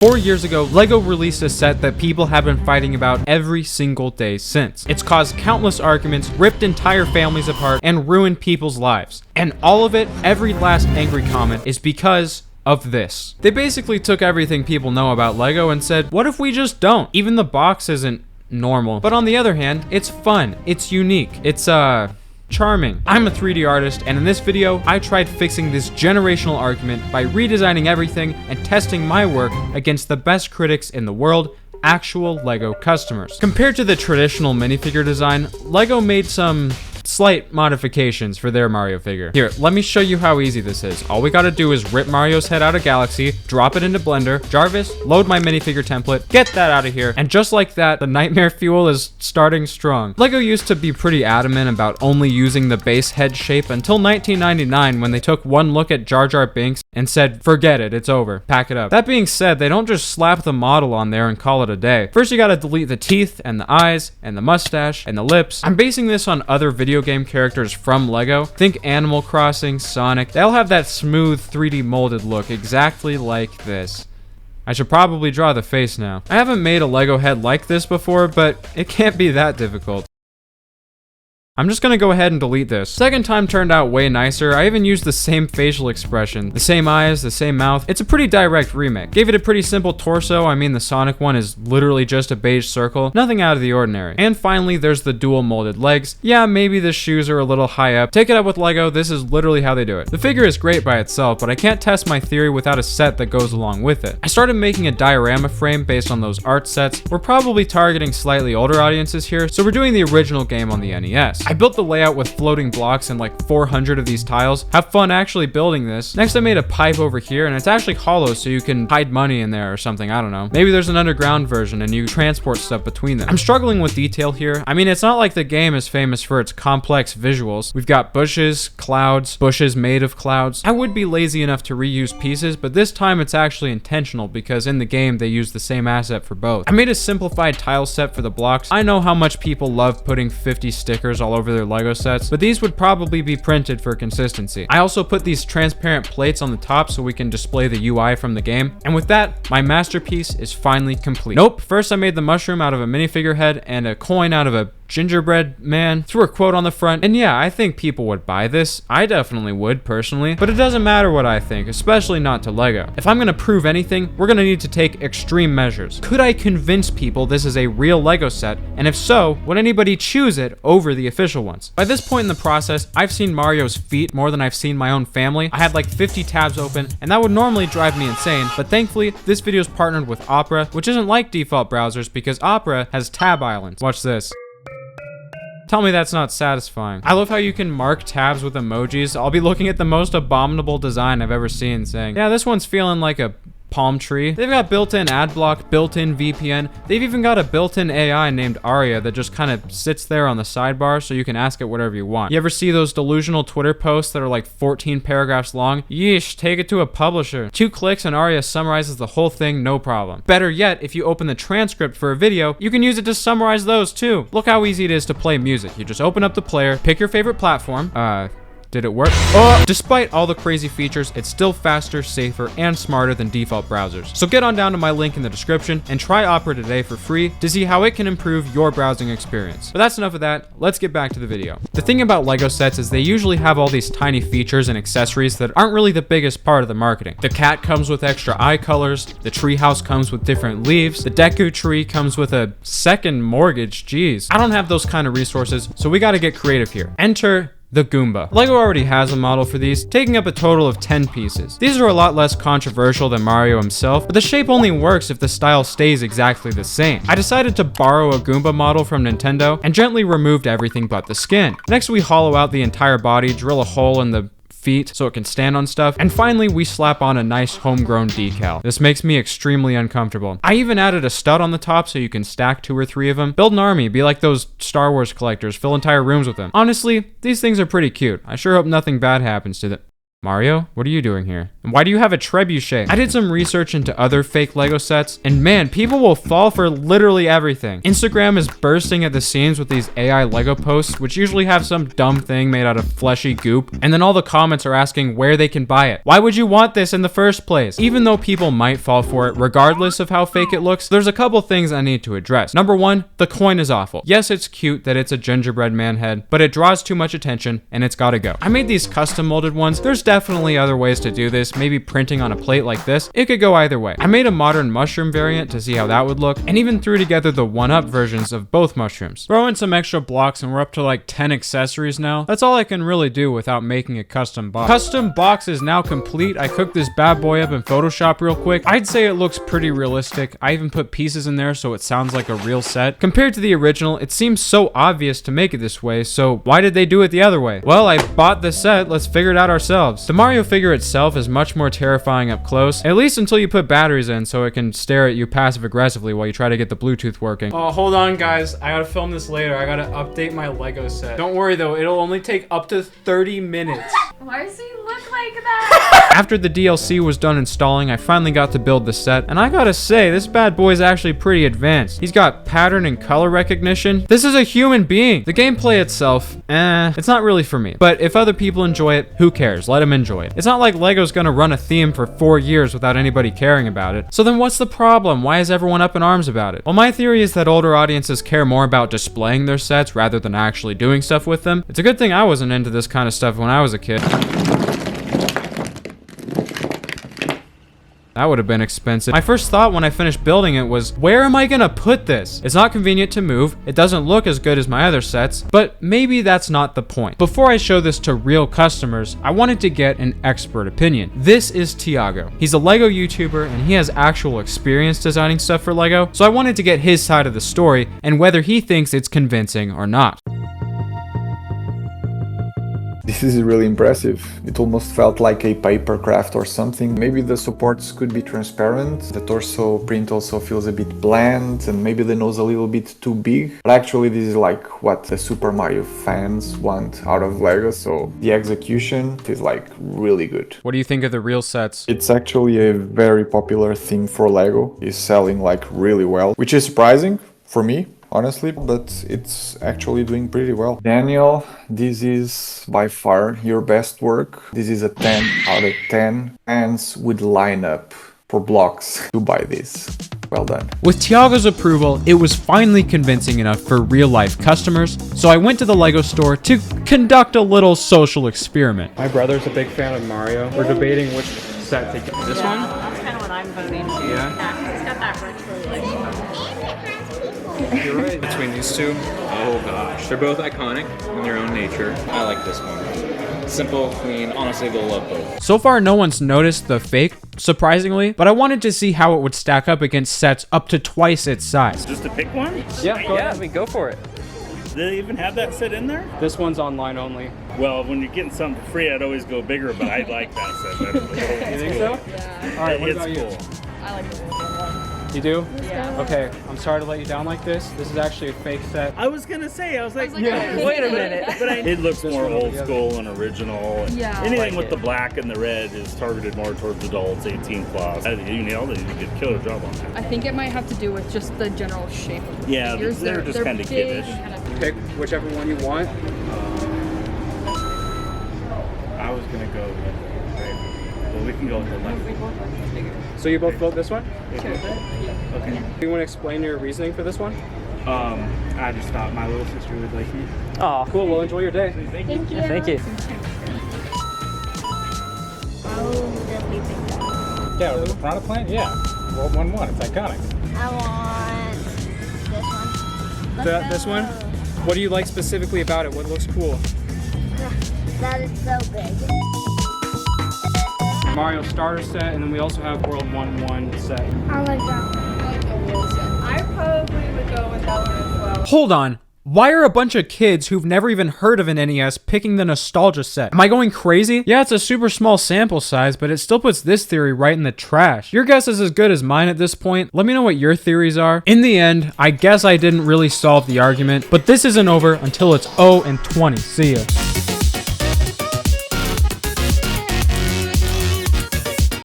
4 years ago, LEGO released a set that people have been fighting about every single day since. It's caused countless arguments, ripped entire families apart, and ruined people's lives. And all of it, every last angry comment, is because of this. They basically took everything people know about LEGO and said, what if we just don't? Even the box isn't normal. But on the other hand, it's fun, it's unique, it's charming. I'm a 3D artist, and in this video, I tried fixing this generational argument by redesigning everything and testing my work against the best critics in the world, actual LEGO customers. Compared to the traditional minifigure design, LEGO made some slight modifications for their Mario figure. Here, let me show you how easy this is. All we gotta do is rip Mario's head out of Galaxy, drop it into Blender, Jarvis, load my minifigure template, get that out of here, and just like that, the nightmare fuel is starting strong. LEGO used to be pretty adamant about only using the base head shape until 1999 when they took one look at Jar Jar Binks and said, forget it, it's over, pack it up. That being said, they don't just slap the model on there and call it a day. First you gotta delete the teeth and the eyes and the mustache and the lips. I'm basing this on other video game characters from LEGO. Think Animal Crossing, Sonic. They'll have that smooth 3D molded look exactly like this. I should probably draw the face now. I haven't made a LEGO head like this before, but it can't be that difficult. I'm just gonna go ahead and delete this. Second time turned out way nicer. I even used the same facial expression, the same eyes, the same mouth. It's a pretty direct remake. Gave it a pretty simple torso. I mean, the Sonic one is literally just a beige circle. Nothing out of the ordinary. And finally, there's the dual molded legs. Yeah, maybe the shoes are a little high up. Take it up with LEGO. This is literally how they do it. The figure is great by itself, but I can't test my theory without a set that goes along with it. I started making a diorama frame based on those art sets. We're probably targeting slightly older audiences here, so we're doing the original game on the NES. I built the layout with floating blocks and like 400 of these tiles. Have fun actually building this. Next I made a pipe over here, and it's actually hollow so you can hide money in there or something, I don't know. Maybe there's an underground version and you transport stuff between them. I'm struggling with detail here. I mean, it's not like the game is famous for its complex visuals. We've got bushes, clouds, bushes made of clouds. I would be lazy enough to reuse pieces, but this time it's actually intentional because in the game they use the same asset for both. I made a simplified tile set for the blocks. I know how much people love putting 50 stickers all over their LEGO sets, but these would probably be printed for consistency. I also put these transparent plates on the top so we can display the UI from the game. And with that, my masterpiece is finally complete. Nope, first I made the mushroom out of a minifigure head and a coin out of a gingerbread man, threw a quote on the front, and yeah, I think people would buy this. I definitely would, personally, but it doesn't matter what I think, especially not to LEGO. If I'm gonna prove anything, we're gonna need to take extreme measures. Could I convince people this is a real LEGO set? And if so, would anybody choose it over the official ones? By this point in the process, I've seen Mario's feet more than I've seen my own family. I had like 50 tabs open, and that would normally drive me insane, but thankfully, this video is partnered with Opera, which isn't like default browsers because Opera has tab islands. Watch this. Tell me that's not satisfying. I love how you can mark tabs with emojis. I'll be looking at the most abominable design I've ever seen saying, yeah, this one's feeling like a palm tree. They've got built-in ad block, built-in VPN. They've even got a built-in AI named Aria that just kind of sits there on the sidebar so you can ask it whatever you want. You ever see those delusional Twitter posts that are like 14 paragraphs long? Yeesh, take it to a publisher. 2 clicks and Aria summarizes the whole thing, no problem. Better yet, if you open the transcript for a video, you can use it to summarize those too. Look how easy it is to play music. You just open up the player, pick your favorite platform. Did it work? Oh! Despite all the crazy features, it's still faster, safer, and smarter than default browsers. So get on down to my link in the description and try Opera today for free to see how it can improve your browsing experience. But that's enough of that. Let's get back to the video. The thing about LEGO sets is they usually have all these tiny features and accessories that aren't really the biggest part of the marketing. The cat comes with extra eye colors, the treehouse comes with different leaves, the Deku tree comes with a second mortgage, geez. I don't have those kind of resources, so we gotta get creative here. Enter the Goomba. LEGO already has a model for these, taking up a total of 10 pieces. These are a lot less controversial than Mario himself, but the shape only works if the style stays exactly the same. I decided to borrow a Goomba model from Nintendo and gently removed everything but the skin. Next, we hollow out the entire body, drill a hole in the feet so it can stand on stuff, and finally we slap on a nice homegrown decal. This makes me extremely uncomfortable. I even added a stud on the top so you can stack 2 or 3 of them. Build an army, be like those Star Wars collectors, fill entire rooms with them. Honestly, these things are pretty cute. I sure hope nothing bad happens to them. Mario, what are you doing here? And why do you have a trebuchet? I did some research into other fake Lego sets, and man, people will fall for literally everything. Instagram is bursting at the seams with these AI Lego posts, which usually have some dumb thing made out of fleshy goop, and then all the comments are asking where they can buy it. Why would you want this in the first place? Even though people might fall for it, regardless of how fake it looks, there's a couple things I need to address. Number one, the coin is awful. Yes, it's cute that it's a gingerbread man head, but it draws too much attention, and it's gotta go. I made these custom molded ones. There's definitely other ways to do this, maybe printing on a plate like this. It could go either way. I made a modern mushroom variant to see how that would look, and even threw together the 1-up versions of both mushrooms. Throw in some extra blocks and we're up to like 10 accessories now. That's all I can really do without making a custom box. Custom box is now complete. I cooked this bad boy up in Photoshop real quick. I'd say it looks pretty realistic. I even put pieces in there so it sounds like a real set. Compared to the original, it seems so obvious to make it this way, so why did they do it the other way? Well, I bought the set, let's figure it out ourselves. The Mario figure itself is much more terrifying up close, at least until you put batteries in so it can stare at you passive aggressively while you try to get the Bluetooth working. Oh, hold on guys, I gotta film this later. I gotta update my Lego set. Don't worry though, it'll only take up to 30 minutes. Why does he look like that? After the DLC was done installing, I finally got to build the set, and I gotta say, this bad boy is actually pretty advanced. He's got pattern and color recognition. This is a human being. The gameplay itself, it's not really for me. But if other people enjoy it, who cares? Let them enjoy it. It's not like Lego's gonna run a theme for 4 years without anybody caring about it. So then what's the problem? Why is everyone up in arms about it? Well, my theory is that older audiences care more about displaying their sets rather than actually doing stuff with them. It's a good thing I wasn't into this kind of stuff when I was a kid. That would have been expensive. My first thought when I finished building it was, where am I gonna put this? It's not convenient to move, it doesn't look as good as my other sets, but maybe that's not the point. Before I show this to real customers, I wanted to get an expert opinion. This is Tiago. He's a Lego YouTuber and he has actual experience designing stuff for Lego, so I wanted to get his side of the story and whether he thinks it's convincing or not. This is really impressive. It almost felt like a paper craft or something. Maybe the supports could be transparent. The torso print also feels a bit bland and maybe the nose a little bit too big. But actually this is like what the Super Mario fans want out of Lego, so the execution is like really good. What do you think of the real sets? It's actually a very popular thing for Lego. It's selling like really well, which is surprising for me, honestly, but it's actually doing pretty well. Daniel, this is by far your best work. This is a 10 out of 10. Fans would line up for blocks to buy this. Well done. With Tiago's approval, it was finally convincing enough for real-life customers, so I went to the Lego store to conduct a little social experiment. My brother's a big fan of Mario. We're debating which set to get. This one? That's kind of what I'm voting for. Yeah. It's got that retro look. You're right. Between these two, oh gosh. They're both iconic in their own nature. I like this one. Simple, clean, honestly, they'll love both. So far, no one's noticed the fake, surprisingly, but I wanted to see how it would stack up against sets up to twice its size. Just to pick one? Yeah, go for it. Do they even have that set in there? This one's online only. Well, when you're getting something for free, I'd always go bigger, but I like that set better. You think so? Yeah. All right, what It's about you? cool. I like the one. You do? Yeah. Okay, I'm sorry to let you down like this. This is actually a fake set. I was gonna say, I was like, yeah. wait a minute. But it looks more one or old the other? school and original. Yeah. Anything Like with it. the black and the red is targeted more towards adults, 18 plus. You nailed it. You did a killer job on that. I think it might have to do with just the general shape of the Yeah, figures. they're just kinda big kiddish. and kind of- Pick whichever one you want. I was gonna go with Well, we can go with the left. So you both vote this one? Okay. Do you want to explain your reasoning for this one? I just thought my little sister would like me. Oh, cool. Well, enjoy your day. Thank you. Thank you. Yeah, the piranha plant? Yeah. World 1-1. It's iconic. I want this one. This one? What do you like specifically about it? What looks cool? That is so big. Mario starter set, and then we also have World 1-1 set. I like that one. I probably would go with that one as well. Hold on. Why are a bunch of kids who've never even heard of an NES picking the nostalgia set? Am I going crazy? Yeah, it's a super small sample size, but it still puts this theory right in the trash. Your guess is as good as mine at this point. Let me know what your theories are. In the end, I guess I didn't really solve the argument, but this isn't over until it's 0-20. See ya.